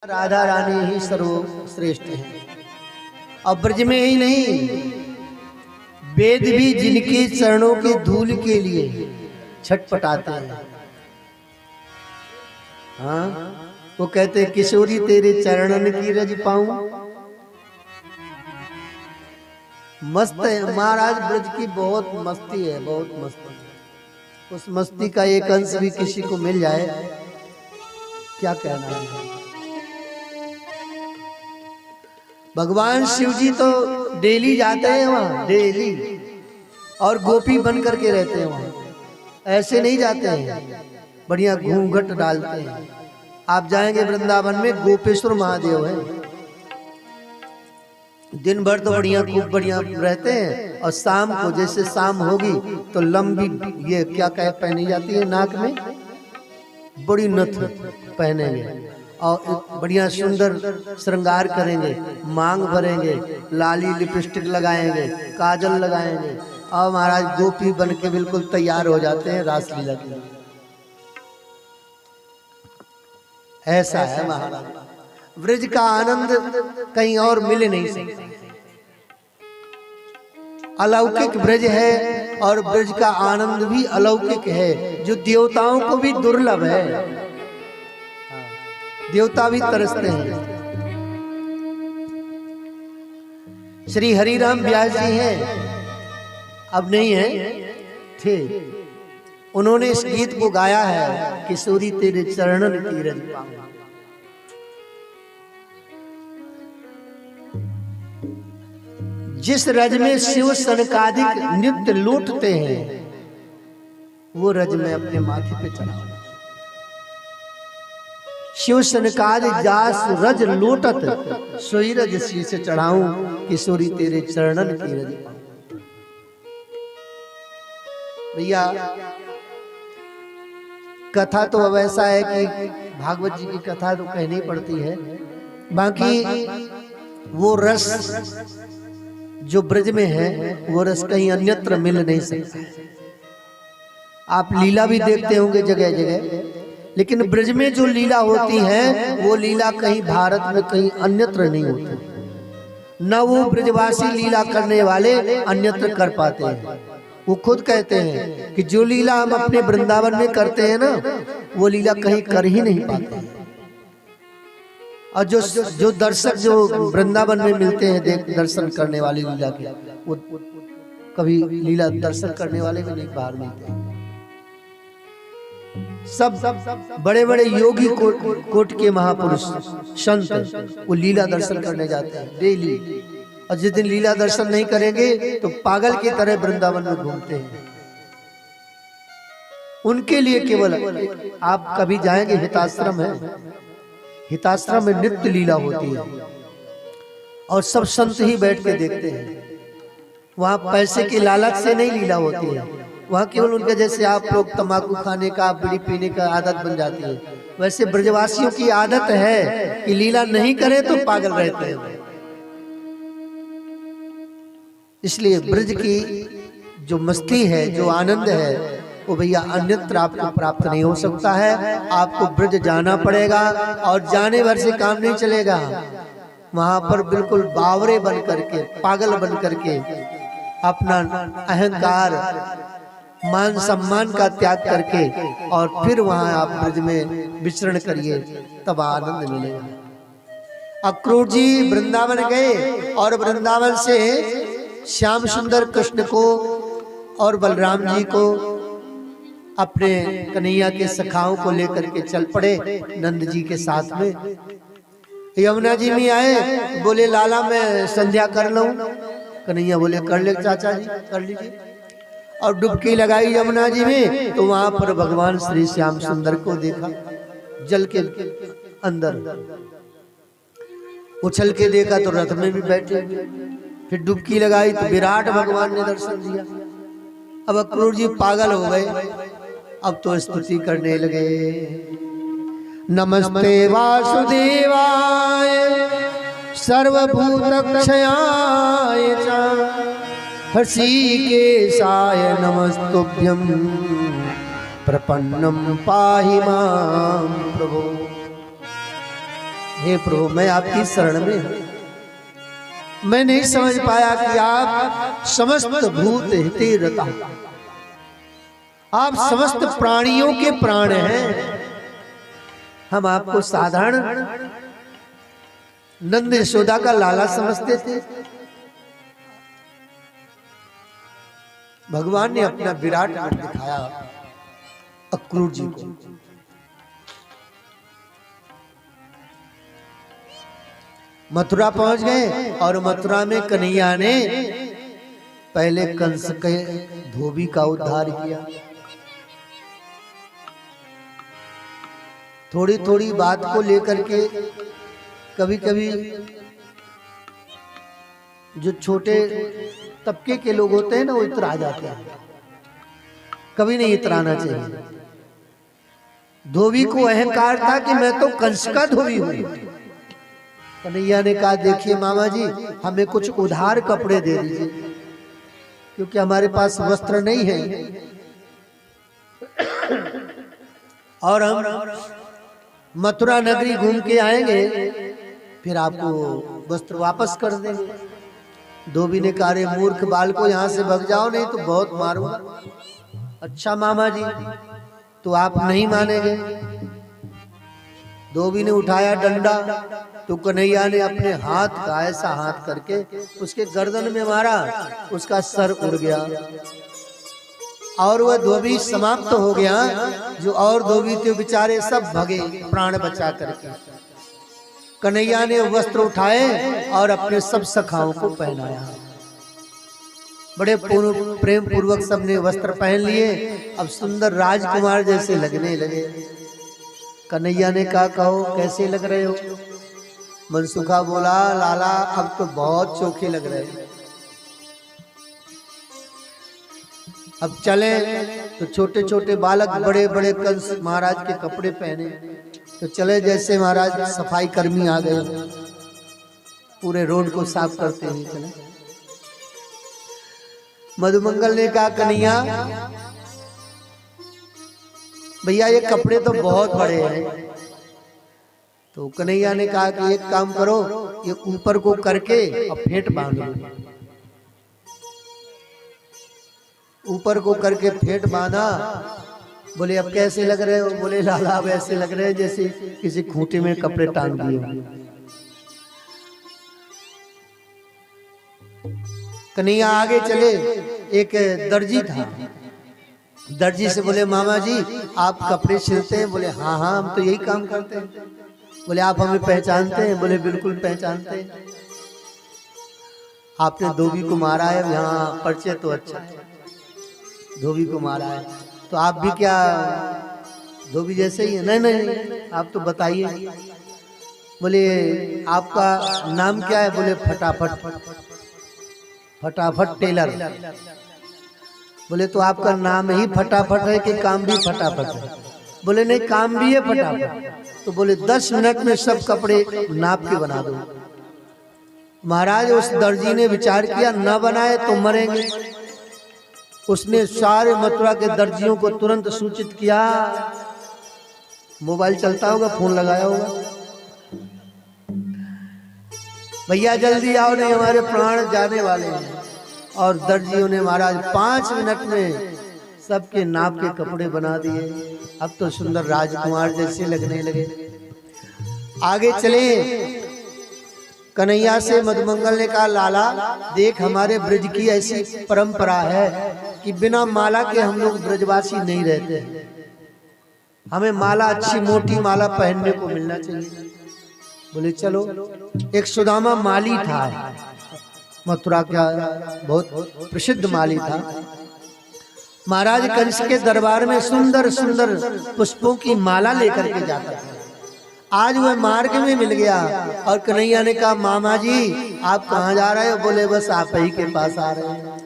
राधा रानी ही सर्वश्रेष्ठ हैं। और ब्रज में ही नहीं, वेद भी जिनके चरणों की धूल के लिए छटपटाते हैं। हाँ, वो कहते हैं किशोरी तेरे चरणन की रज पाऊं। मस्त है महाराज, ब्रज की बहुत मस्ती है, बहुत मस्ती है। उस मस्ती का एक अंश भी किसी को मिल जाए, क्या कहना है। भगवान शिव जी तो डेली जाते हैं वहां, डेली, और गोपी बन करके रहते हैं वहां। ऐसे नहीं जाते हैं, बढ़िया घूंघट डालते हैं। आप जाएंगे वृंदावन में, गोपेश्वर महादेव है। दिन भर तो बढ़िया, खूब बढ़िया रहते हैं, और शाम को जैसे शाम होगी तो लंबी ये क्या कह पहनी जाती है, नाक में बड़ी नथ पहनेंगे और बढ़िया सुंदर श्रृंगार करेंगे, मांग भरेंगे, लाली लिपस्टिक लगाएंगे, काजल लगाएंगे, और महाराज गोपी बन के बिल्कुल तैयार हो जाते हैं रासलीला के लिए। ऐसा है महाराज, ब्रज का आनंद कहीं और मिल नहीं सकता। अलौकिक ब्रज है, और ब्रज का आनंद भी अलौकिक है, जो देवताओं को भी दुर्लभ है। देवता भी तरसते हैं। श्री हरिराम व्यास जी हैं, अब नहीं है, थे। उन्होंने इस गीत को गाया है, किशोरी तेरे चरणन की रज पाऊं। जिस रज में शिव सनकादिक नृत्य लूटते हैं, वो रज में अपने माथे पे चढ़ाऊं। शिव सनकाद जास रज लोटत, सोई रज शीस चढ़ाऊं, किशोरी तेरे चरणन की रज पाऊं। भैया कथा तो अब ऐसा है कि भागवत जी की कथा तो कहनी पड़ती है, बाकी वो रस जो ब्रज में है, वो रस कहीं अन्यत्र मिल नहीं सकता। आप लीला भी देखते होंगे जगह जगह, लेकिन ब्रज में जो लीला होती है, वो लीला कहीं भारत में कहीं अन्यत्र नहीं होती। न वो ब्रजवासी लीला करने वाले अन्यत्र कर पाते हैं। वो खुद कहते हैं कि जो लीला हम अपने वृंदावन में करते हैं ना, वो लीला कहीं कर ही नहीं पाते। और जो दर्शक जो वृंदावन में मिलते हैं दर्शन करने वाली लीला के, वो कभी लीला दर्शन करने वाले भी नहीं बाहर मिलते हैं। सब बड़े बड़े योगी कोट के महापुरुष संत वो लीला दर्शन करने जाते हैं डेली, और जिस दिन लीला दर्शन नहीं करेंगे तो पागल की तरह वृंदावन में घूमते हैं। उनके लिए केवल आप कभी जाएंगे, हिताश्रम है, हिताश्रम में नित्य लीला होती है, और सब संत ही बैठ के देखते हैं। वहां पैसे के लालच से नहीं लीला होती है, वहाँ केवल उनके जैसे आप लोग तंबाकू खाने का, बीड़ी पीने का आदत बन जाती है, वैसे ब्रजवासियों की आदत है कि लीला नहीं करे तो पागल रहते हैं। इसलिए ब्रज की जो मस्ती है, जो आनंद है, वो भैया अन्यत्र आपको प्राप्त नहीं हो सकता है। आपको ब्रज जाना पड़ेगा, और जाने भर से काम नहीं चलेगा। वहां पर बिल्कुल बावरे बन करके, पागल बन करके, अपना अहंकार, मान सम्मान का त्याग करके, और फिर वहां आप ब्रज में विचरण करिए, तब आनंद मिलेगा। अक्रूर जी वृंदावन गए, और वृंदावन से श्याम सुंदर कृष्ण को और बलराम जी को, अपने कन्हैया के सखाओं को लेकर के चल पड़े नंद जी के साथ में। यमुना जी में आए, बोले लाला मैं संध्या कर लूं। कन्हैया बोले कर ले चाचा जी, कर लीजिए। और डुबकी लगाई यमुना जी में, तो वहां पर भगवान श्री श्याम सुंदर को देखा, जल के अंदर उछल के देखा तो रथ में भी बैठे। फिर डुबकी लगाई तो विराट भगवान ने दर्शन दिया। अब अक्रूर जी पागल हो गए, अब तो स्तुति करने लगे, नमस्ते वासुदेवाय सर्वभूतक्षयाय च हृषीकेशाय नमस्तुभ्यं प्रपन्नं पाहि मां प्रभो। हे प्रभु मैं आपकी शरण में हूं। मैं नहीं समझ पाया कि आप समस्त भूत हिते रता, आप समस्त प्राणियों के प्राण हैं। हम आपको साधारण नंद यशोदा का लाला समझते थे। भगवान ने अपना विराट रूप दिखाया अक्रूर जी को। मथुरा पहुंच गए और मथुरा में कन्हैया ने पहले कंस के धोबी का उद्धार किया। थोड़ी थोड़ी बात को लेकर के कभी कभी जो छोटे तबके के लोग होते हैं ना वो इतरा जाते हैं। कभी नहीं इतराना चाहिए। धोबी को अहंकार था कि मैं तो कंस का धोबी हूं। कन्हैया ने कहा देखिए मामा जी हमें कुछ उधार कपड़े दे दीजिए क्योंकि हमारे पास वस्त्र नहीं है और हम मथुरा नगरी घूम के आएंगे फिर आपको वस्त्र वापस कर देंगे। धोबी ने कहा रे मूर्ख बाल को यहाँ से भग जाओ नहीं तो बहुत मारूंगा। अच्छा मामा जी तो आप नहीं मानेंगे। धोबी ने उठाया डंडा तो कन्हैया ने अपने हाथ का ऐसा हाथ करके उसके गर्दन में मारा, उसका सर उड़ गया और वह धोबी समाप्त हो गया। जो और धोबी थे बेचारे सब भगे प्राण बचा करके। कन्हैया ने वस्त्र उठाए और अपने सब सखाओं को पहनाया। बड़े प्रेम पूर्वक सबने वस्त्र पहन लिए। अब सुंदर राजकुमार जैसे लगने लगे। कन्हैया ने कहा कहो कैसे लग रहे हो। मनसुखा बोला लाला अब तो बहुत चोखे लग रहे हैं। अब चले तो छोटे छोटे बालक बड़े बड़े कंस महाराज के कपड़े पहने तो चले जैसे महाराज सफाई कर्मी आ गए पूरे रोड को साफ करते हुए चले। मधुमंगल ने कहा कन्हैया भैया ये कपड़े तो बहुत बड़े हैं। तो कन्हैया ने कहा कि एक काम करो ये ऊपर को करके और फेंट बांधो। ऊपर को करके फेंट बांधा। बोले अब कैसे लग रहे हो। बोले लाला अब ऐसे लग रहे हैं जैसे किसी खूंटे में कपड़े टांग दिए। कन्हैया आगे चले। एक दर्जी था। दर्जी से बोले मामा जी आप कपड़े सिलते हैं। बोले हाँ हाँ हम तो यही काम करते हैं। बोले आप हमें पहचानते हैं। बोले बिल्कुल पहचानते हैं। आपने धोबी को मारा है। यहाँ परिचय तो अच्छा है। धोबी को मारा है तो आप भी क्या धोबी जैसे ही है। नहीं नहीं आप तो बताइए। बोले आपका नाम क्या है। बोले फटाफट फटाफट टेलर। बोले तो आपका नाम ही फटाफट है कि काम भी फटाफट है। बोले नहीं काम भी है फटाफट। तो बोले 10 मिनट में सब कपड़े नाप के बना दो। महाराज उस दर्जी ने विचार किया न बनाए तो मरेंगे। उसने सारे मथुरा के दर्जियों को तुरंत सूचित किया। मोबाइल चलता होगा फोन लगाया होगा भैया जल्दी आओ नहीं हमारे प्राण जाने वाले हैं। और दर्जियों ने महाराज 5 मिनट में सबके नाप के कपड़े बना दिए। अब तो सुंदर राजकुमार जैसे लगने लगे। आगे चले। कन्हैया से मधुमंगल ने कहा लाला देख हमारे ब्रज की ऐसी परंपरा है कि बिना माला के हम लोग ब्रजवासी नहीं रहते। हमें माला अच्छी मोटी माला पहनने को मिलना चाहिए। बोले चलो। एक सुदामा माली था। मथुरा का बहुत प्रसिद्ध माली था। महाराज कंस के दरबार में सुंदर सुंदर पुष्पों की माला लेकर के जाता था। आज वह मार्ग में मिल गया और कन्हैया ने कहा मामा जी आप कहाँ जा रहे हो। बोले बस आप ही के पास आ रहे हैं।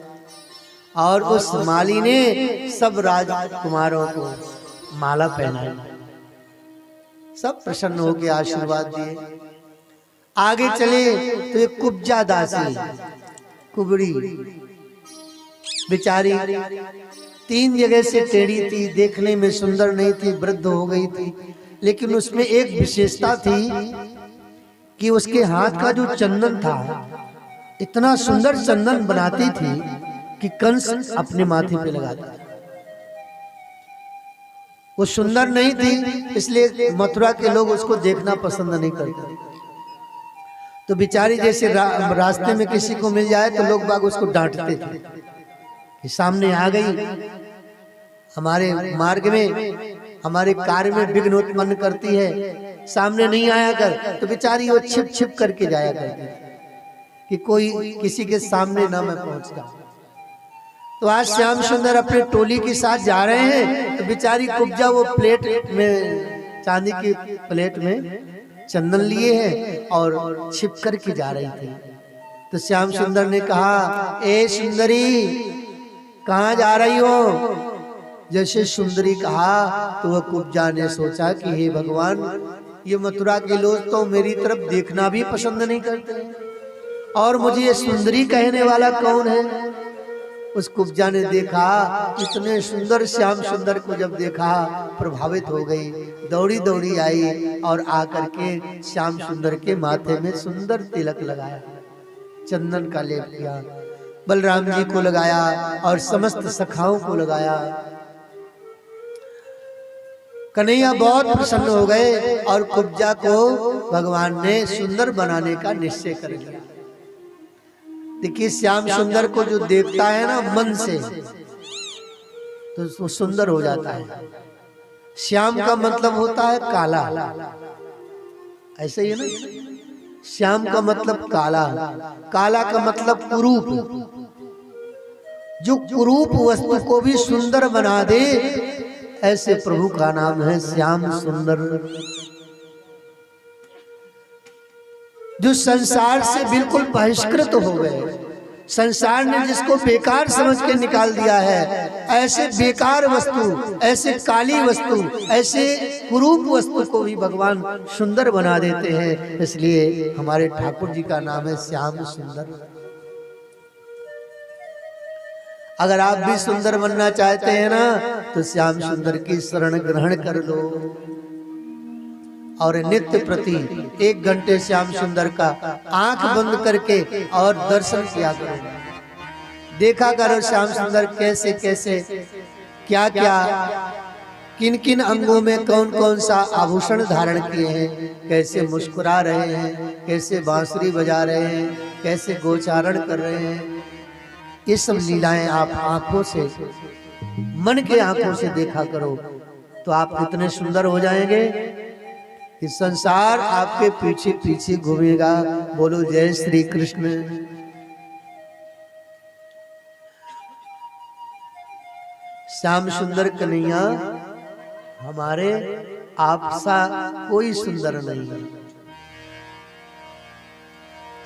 और उस माली ने सब राजकुमारों को माला पहनाई। सब प्रसन्न होकर आशीर्वाद दिए। आगे चले तो एक कुब्जा दासी कुबड़ी बेचारी 3 जगह से टेढ़ी थी। देखने में सुंदर नहीं थी। वृद्ध हो गई थी। लेकिन उसमें एक विशेषता थी कि उसके हाथ का जो चंदन था, इतना सुंदर चंदन बनाती थी कि कंस अपने माथे पे लगाता था। वो सुंदर नहीं थी, इसलिए मथुरा के लोग उसको देखना पसंद नहीं करते। तो बेचारी जैसे रास्ते में किसी को मिल जाए तो लोग बाग उसको डांटते थे कि सामने आ गई, हमारे मार्ग में, हमारे कार्य में विघ्न उत्पन्न करती है, सामने नहीं आया कर। तो बेचारी वो छिप छिप करके जाया करती कि कोई किसी के सामने ना मैं पहुंच जाऊं। तो आज श्याम सुंदर अपने टोली के साथ जा रहे हैं, तो बेचारी कुब्जा वो प्लेट में, चांदी की प्लेट में चंदन लिए हैं और छिप करके जा रही थी। तो श्याम सुंदर ने कहा, ए सुंदरी कहाँ जा रही हो? जैसे सुंदरी कहा तो वह कुब्जा ने सोचा कि हे भगवान, ये मथुरा के लोग तो मेरी तरफ देखना भी पसंद नहीं करते, और मुझे ये सुंदरी कहने वाला कौन है? उस कुब्जा ने देखा, इतने सुंदर श्याम सुंदर को जब देखा प्रभावित हो गई, दौड़ी दौड़ी आई और आकर के श्याम सुंदर के माथे में सुंदर तिलक लगाया, चंदन का लेप किया, बलराम जी को लगाया और समस्त सखाओं को लगाया। कन्हैया बहुत प्रसन्न हो गए और कुब्जा को भगवान ने सुंदर बनाने का निश्चय कर लिया। देखिए, श्याम सुंदर को जो देखता है ना मन से, तो वो सुंदर हो जाता है। श्याम का मतलब होता है काला, ऐसे ही है ना, श्याम का मतलब काला, काला का मतलब कुरूप। जो कुरूप वस्तु को भी सुंदर बना दे, ऐसे प्रभु का नाम है श्याम सुंदर। जो संसार से बिल्कुल बहिष्कृत हो गए, संसार ने जिसको बेकार समझ के निकाल दिया है, ऐसे बेकार वस्तु, ऐसे काली वस्तु, ऐसे कुरूप वस्तु को भी भगवान सुंदर बना देते हैं। इसलिए हमारे ठाकुर जी का नाम है श्याम सुंदर। अगर आप भी सुंदर बनना चाहते हैं ना, तो श्याम सुंदर की शरण ग्रहण कर लो और नित्य प्रति 1 घंटे श्याम सुंदर का आंख बंद करके और दर्शन किया करो, देखा करो श्याम सुंदर कैसे कैसे, क्या क्या, किन किन अंगों में कौन कौन सा आभूषण धारण किए हैं, कैसे मुस्कुरा रहे हैं, कैसे बांसुरी बजा रहे हैं, कैसे गोचारण कर रहे हैं। ये सब लीलाएं आप आंखों से, मन के आंखों से देखा करो, तो आप इतने सुंदर हो जाएंगे कि संसार आपके पीछे पीछे घूमेगा। बोलो जय श्री कृष्ण। श्याम सुंदर कन्हैया हमारे आपसा कोई सुंदर नहीं है,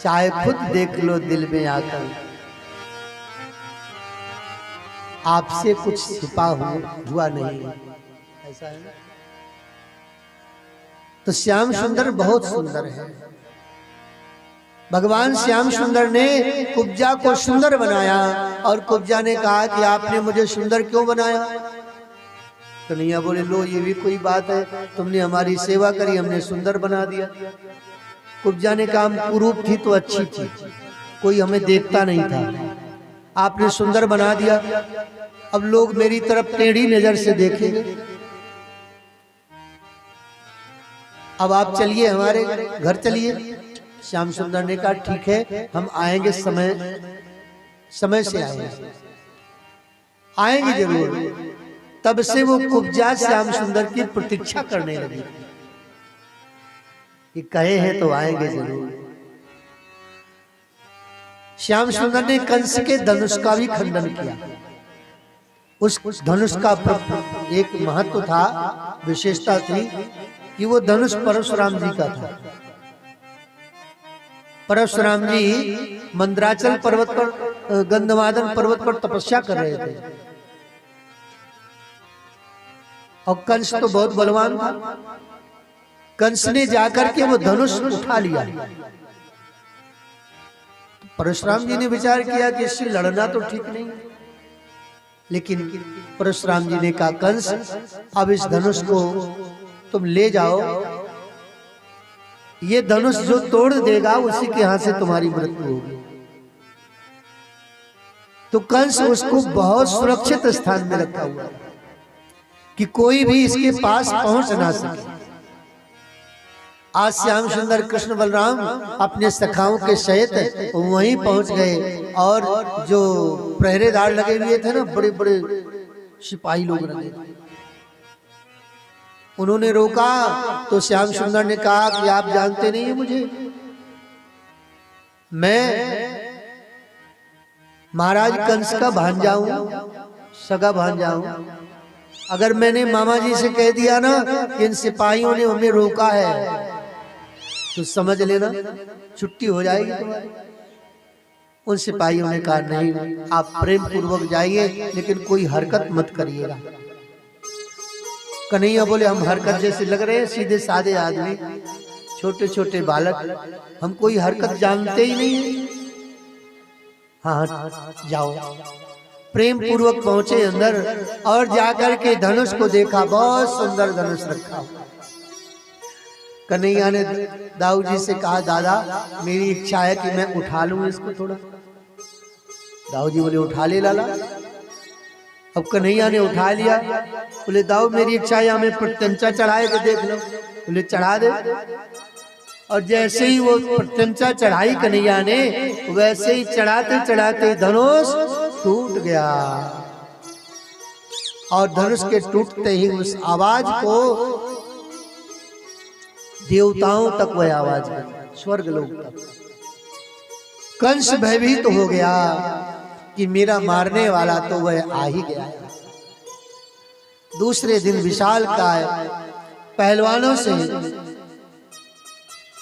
चाहे खुद देख लो दिल में आकर, आपसे कुछ छिपा हुआ नहीं है, ऐसा है ना। तो श्याम सुंदर बहुत सुंदर है। भगवान श्याम सुंदर ने कुब्जा को सुंदर बनाया और कुब्जा ने कहा कि आपने मुझे सुंदर क्यों बनाया? कन्हैया बोले, लो ये भी कोई बात है, तुमने हमारी सेवा करी, हमने सुंदर बना दिया। कुब्जा ने कहा, हम कुरूप थी तो अच्छी थी, कोई हमें देखता नहीं था, आपने सुंदर बना दिया, अब लोग मेरी तरफ टेढ़ी नजर से देखेंगे। अब आप चलिए, हमारे घर चलिए। श्याम सुंदर ने कहा, ठीक है, हम आएंगे, समय से आएंगे जरूर। तब से वो कुब्जा श्याम सुंदर की प्रतीक्षा करने लगी कि कहे हैं तो आएंगे जरूर। श्याम सुंदर ने कंस के धनुष का भी खंडन किया। उस धनुष का एक महत्व था, विशेषता थी कि वो धनुष परशुराम जी का था। परशुराम जी मंदराचल पर्वत पर, गंधमादन पर्वत पर तपस्या कर रहे थे और कंस तो बहुत बलवान था। कंस ने जाकर के वो धनुष उठा लिया। परशुराम जी ने विचार किया कि इससे लड़ना तो ठीक नहीं, लेकिन परशुराम जी ने कहा, कंस अब इस धनुष को तुम ले जाओ ये धनुष जो तोड़ देगा उसी के हाथ से तुम्हारी मृत्यु होगी। तो कंस उसको बहुत सुरक्षित स्थान में रखा हुआ है कि कोई भी इसके पास पहुंच ना सके। आज श्याम सुंदर कृष्ण बलराम अपने सखाओं के सहित वहीं पहुंच गए और जो पहरेदार लगे हुए थे ना, बड़े बड़े सिपाही लोग लगे, उन्होंने रोका तो श्याम सुंदर ने कहा कि आप जानते नहीं है मुझे, मैं महाराज कंस का भांजा हूं, सगा भांजा हूं। अगर मैंने मामा जी से कह दिया ना कि इन सिपाहियों ने हमें रोका है तो समझ लेना छुट्टी हो जाएगी तुम्हारी। उन सिपाहियों ने कहा नहीं, आप प्रेम पूर्वक जाइए लेकिन कोई हरकत मत करिएगा। कन्हैया बोले हम हरकत जैसे लग रहे हैं, सीधे साधे आदमी, छोटे छोटे बालक, हम कोई हरकत जानते ही नहीं। हाँ जाओ। प्रेम पूर्वक पहुंचे अंदर और जाकर के धनुष को देखा, बहुत सुंदर धनुष रखा। कन्हैया ने दाऊ जी से कहा दादा मेरी इच्छा है कि मैं उठा लूं इसको थोड़ा। दाऊ जी बोले उठा ले लाला। अब कन्हैया ने उठा लिया। बोले दाऊ मेरी इच्छा है हमें प्रत्यंचा चढ़ाए के देख लो। बोले चढ़ा दे। और जैसे ही वो प्रत्यंचा चढ़ाई कन्हैया ने, वैसे ही चढ़ाते चढ़ाते धनुष टूट गया। और धनुष के टूटते ही उस आवाज को देवताओं तक वह आवाज गई, स्वर्ग लोक तक। कंस भयभीत तो हो गया कि मेरा मारने वाला तो वह आ ही गया। दूसरे दिन विशालकाय पहलवानों से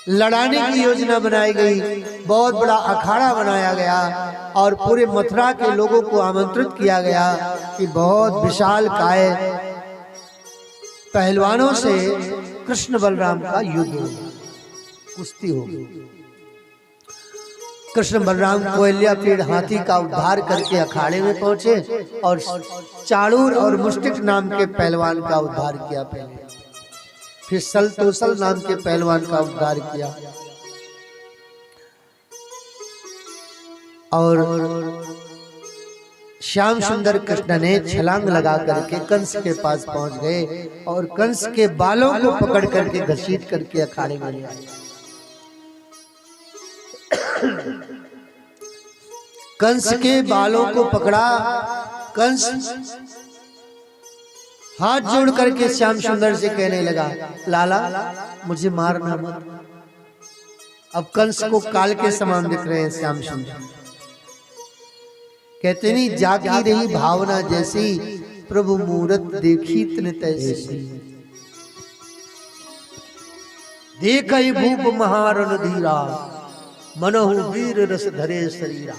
लड़ाने की योजना बनाई गई, बहुत बड़ा अखाड़ा बनाया गया और पूरे मथुरा के लोगों को आमंत्रित किया गया कि बहुत विशालकाय पहलवानों से कृष्ण बलराम का युद्ध होगा, कुश्ती होगी। कृष्ण बलराम कोयलिया पेड़ हाथी का उद्धार करके अखाड़े में पहुंचे और चाणूर और मुष्टिक नाम के पहलवान का उद्धार किया पहले, फिर सलतोसल नाम के पहलवान का उद्धार किया। और श्याम सुंदर कृष्ण ने छलांग लगा करके कंस के पास पहुंच गए और कंस के बालों को पकड़ करके घसीट करके अखाड़े में ले आए। कंस के बालों को पकड़ा। कंस हाथ जोड़ करके श्याम सुंदर से कहने लगा लाला मुझे मारना मत। अब कंस को काल के समान दिख रहे हैं श्याम सुंदर। कहते नहीं जागी रही भावना जैसी, प्रभु मूरत देखी तन तैसी। देख भूप महारण धीरा, मनहु वीर रस धरे शरीरा।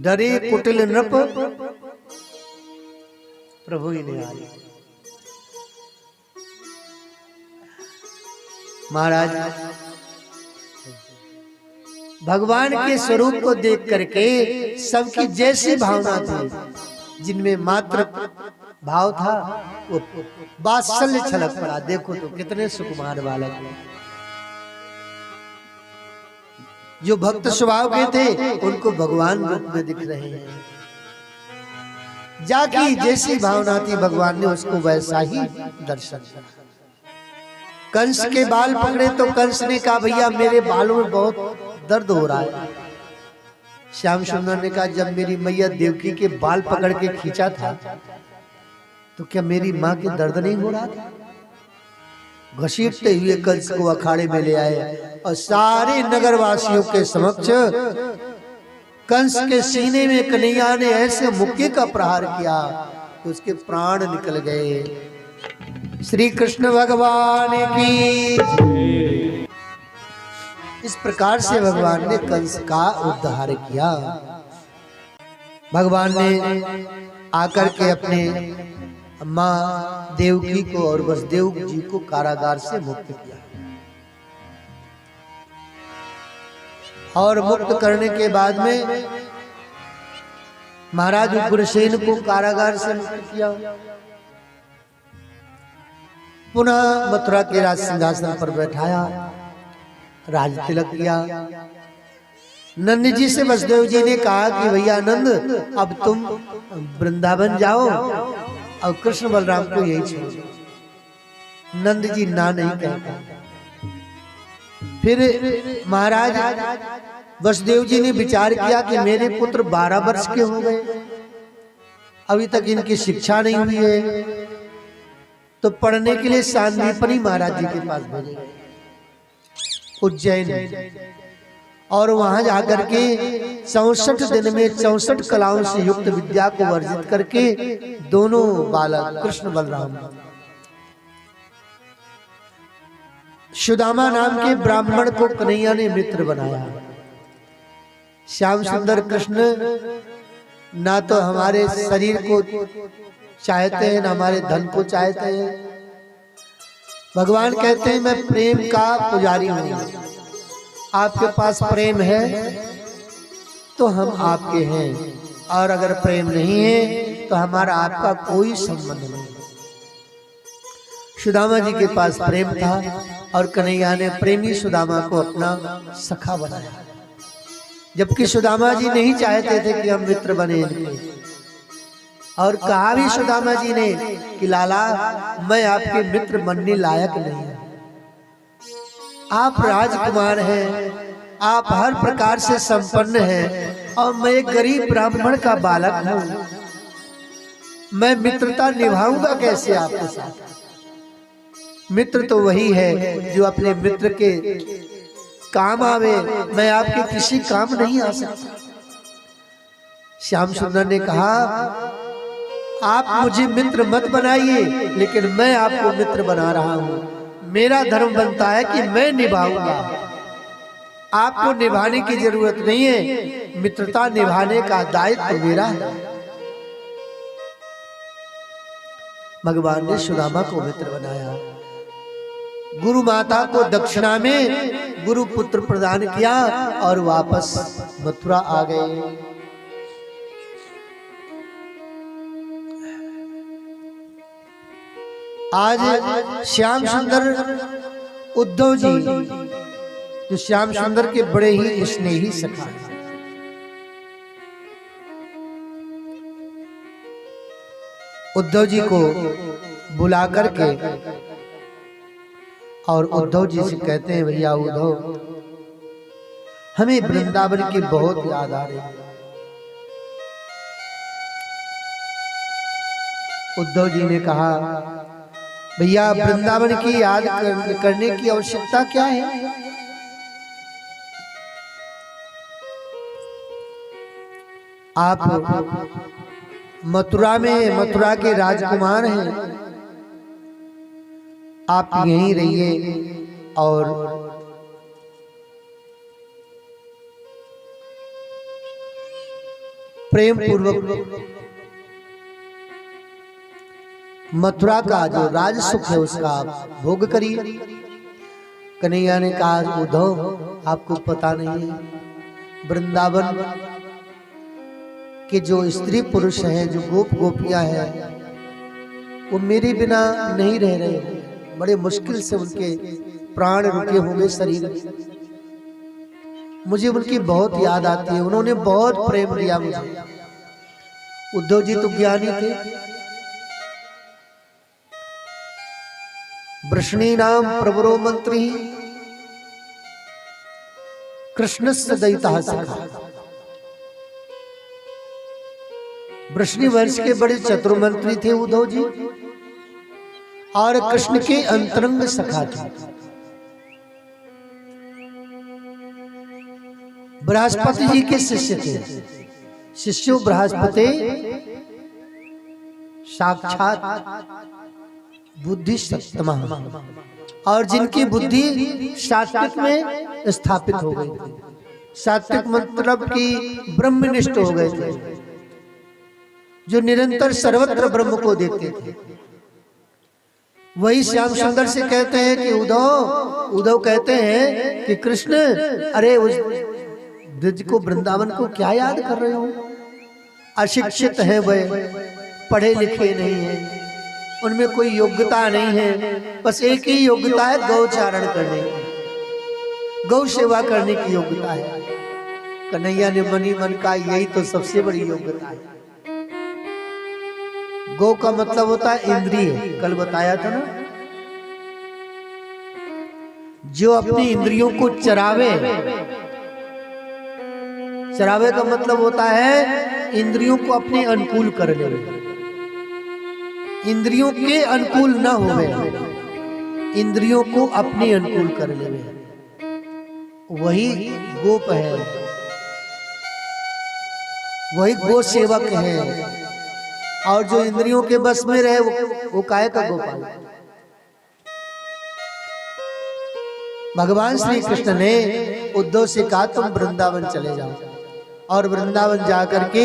डरे कुटिल नृप प्रभु ही ने आए। महाराज भगवान के स्वरूप को देख करके सबकी जैसी भावना थी, जिनमें मात्र भाव था वो वात्सल्य छलक पड़ा। देखो तो कितने सुकुमार बालक हैं। जो भक्त स्वभाव के थे उनको भगवान रूप में दिख रहे हैं। जाकी जैसी भावना थी भगवान ने उसको वैसा ही दर्शन दिया। कंस के बाल पकड़े तो कंस ने कहा भैया मेरे बालों में बहुत दर्द हो रहा है। श्याम सुंदर ने कहा जब मेरी मैया देवकी के बाल पकड़ के खींचा था तो क्या मेरी माँ के दर्द नहीं हो रहा था? घसीटते हुए कंस को अखाड़े में ले आए और सारे नगरवासियों के समक्ष कंस के सीने में कन्हैया ने ऐसे मुक्के का प्रहार किया तो उसके प्राण निकल गए। श्री कृष्ण भगवान की। इस प्रकार से भगवान ने कंस का उद्धार किया। भगवान ने आकर के अपने माँ देवकी को और वसुदेव जी को कारागार से मुक्त किया और मुक्त करने के बाद में महाराज उग्रसेन को कारागार से मुक्त किया। पुनः मथुरा के राज सिंहासन पर बैठाया, राज तिलक किया। नंद जी से वसुदेव जी ने कहा कि भैया नंद, अब तुम वृंदावन जाओ और कृष्ण बलराम को यही छोड़ो। नंद जी ना नहीं कहते। फिर महाराज वसुदेव जी ने विचार किया कि मेरे पुत्र 12 वर्ष के हो गए, अभी तक इनकी शिक्षा नहीं हुई है, तो पढ़ने के लिए सांदीपनी महाराज जी के पास भेजे उज्जैन, और वहां जाकर के 64 दिन में 64 कलाओं से युक्त विद्या को वर्जित करके दोनों बालक कृष्ण बलराम सुदामा नाम के ब्राह्मण को कन्हैया ने मित्र बनाया। श्याम सुंदर कृष्ण ना तो हमारे शरीर को चाहते हैं, ना हमारे धन को चाहते हैं। भगवान कहते हैं मैं प्रेम का पुजारी हूं, आपके पास प्रेम है तो हम आपके हैं, और अगर प्रेम नहीं है तो हमारा आपका कोई संबंध नहीं। सुदामा जी के पास प्रेम था और कन्हैया ने प्रेमी सुदामा को अपना सखा बनाया, जबकि सुदामा जी नहीं चाहते थे कि हम मित्र बने। और कहा भी सुदामा जी ने कि लाला मैं आपके मित्र बनने लायक नहीं हूं, आप राजकुमार हैं, आप हर प्रकार से संपन्न हैं, और मैं एक गरीब ब्राह्मण का बालक हूं, मैं मित्रता निभाऊंगा कैसे आपके साथ। मित्र तो वही है जो अपने मित्र के काम आवे, मैं आपके किसी काम नहीं आ सकता। श्याम सुंदर ने कहा आप मुझे मित्र मत बनाइए, लेकिन मैं आपको मित्र बना रहा हूं। मेरा धर्म बनता है कि मैं निभाऊंगा, आपको निभाने की जरूरत नहीं है, मित्रता निभाने का दायित्व मेरा है। भगवान ने सुदामा को मित्र बनाया, गुरु माता को दक्षिणा में गुरु पुत्र प्रदान किया और वापस मथुरा आ गए। आज श्याम सुंदर उद्धव जी जो श्याम सुंदर के बड़े ही स्नेही सखा, उद्धव जी को बुला करके और उद्धव जी से कहते हैं भैया उद्धव हमें वृंदावन की बहुत याद आ रही है। उद्धव जी ने कहा भैया वृंदावन की याद करने की आवश्यकता क्या है। आप मथुरा में मथुरा के राजकुमार हैं, आप यहीं रहिए और प्रेम पूर्वक मथुरा का जो राज सुख है उसका आप भोग करिए। कन्हैया ने कहा उद्धव आपको पता नहीं है, वृंदावन के जो स्त्री पुरुष हैं, जो गोप गोपियां हैं, वो मेरे बिना नहीं रह रहे, बड़े मुश्किल से उनके प्राण रुके होंगे शरीर में। मुझे उनकी बहुत याद आती है, उन्होंने बहुत प्रेम दिया मुझे। उद्धव जी तो ज्ञानी थे, वृष्णी नाम प्रवरो मंत्री कृष्णस्य दयिता सखा। वृष्णी वंश के बड़े चतुर मंत्री थे उद्धव जी, और कृष्ण के अंतरंग सखा थे। बृहस्पति जी के शिष्य थे, शिष्यो बृहस्पति साक्षात बुद्धि सप्तमा, और जिनकी बुद्धि सात्विक में स्थापित हो गई थी। सात्विक मतलब कि ब्रह्मनिष्ठ हो गए थे, जो निरंतर सर्वत्र ब्रह्म को देखते थे। वही श्याम सुंदर से कहते हैं कि उद्धव कहते हैं कि कृष्ण अरे उस ब्रज को वृंदावन को क्या याद कर रहे हो, अशिक्षित है वह, पढ़े लिखे नहीं है, उनमें कोई योग्यता नहीं है, बस एक ही योग्यता है, गौचारण करने की, गौ सेवा करने की योग्यता है। कन्हैया ने मनी मन का यही तो सबसे बड़ी योग्यता है। गौ का मतलब होता है इंद्रिय, कल बताया था ना, जो अपनी इंद्रियों को चरावे। चरावे का मतलब होता है इंद्रियों को अपने अनुकूल कर ले, इंद्रियों के अनुकूल ना होवे, इंद्रियों को अपने अनुकूल कर ले, वही गोप है, वही गो सेवक है। और जो इंद्रियों के बस में रहे वो काहे का गोपाल। भगवान श्री कृष्ण ने उद्धव से कहा तुम वृंदावन चले जाओ, और वृंदावन जाकर के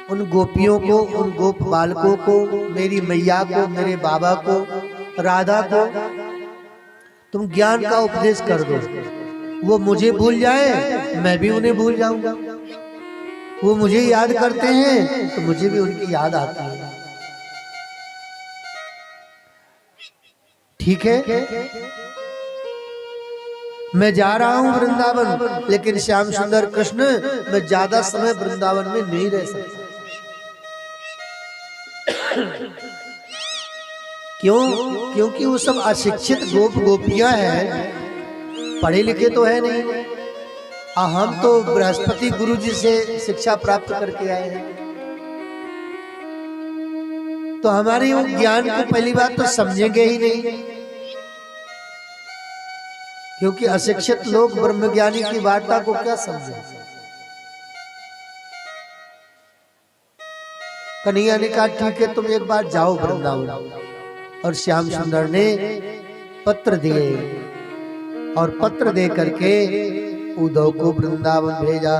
उन गोपियों को, उन गोप बालकों को, मेरी मैया को, मेरे बाबा को, राधा को तुम ज्ञान का उपदेश कर दो। वो मुझे भूल जाए, मैं भी उन्हें भूल जाऊंगा। वो मुझे याद करते हैं तो मुझे भी उनकी याद आती है। ठीक है, मैं जा रहा हूं वृंदावन, लेकिन श्याम सुंदर कृष्ण मैं ज्यादा समय वृंदावन में नहीं रह सकता। क्यों? क्योंकि वो सब अशिक्षित गोप गोपियां हैं, पढ़े लिखे तो है नहीं। हम तो बृहस्पति गुरु जी से शिक्षा प्राप्त करके आए हैं, तो हमारे वो ज्ञान को पहली बात तो समझेंगे ही नहीं, क्योंकि अशिक्षित लोग ब्रह्मज्ञानी की वार्ता को क्या समझे। कन्हैया ने कहा ठीक है तुम एक बार जाओ वृंदावन, और श्याम सुंदर ने पत्र दिए, और पत्र दे करके उद्धव को वृंदावन भेजा।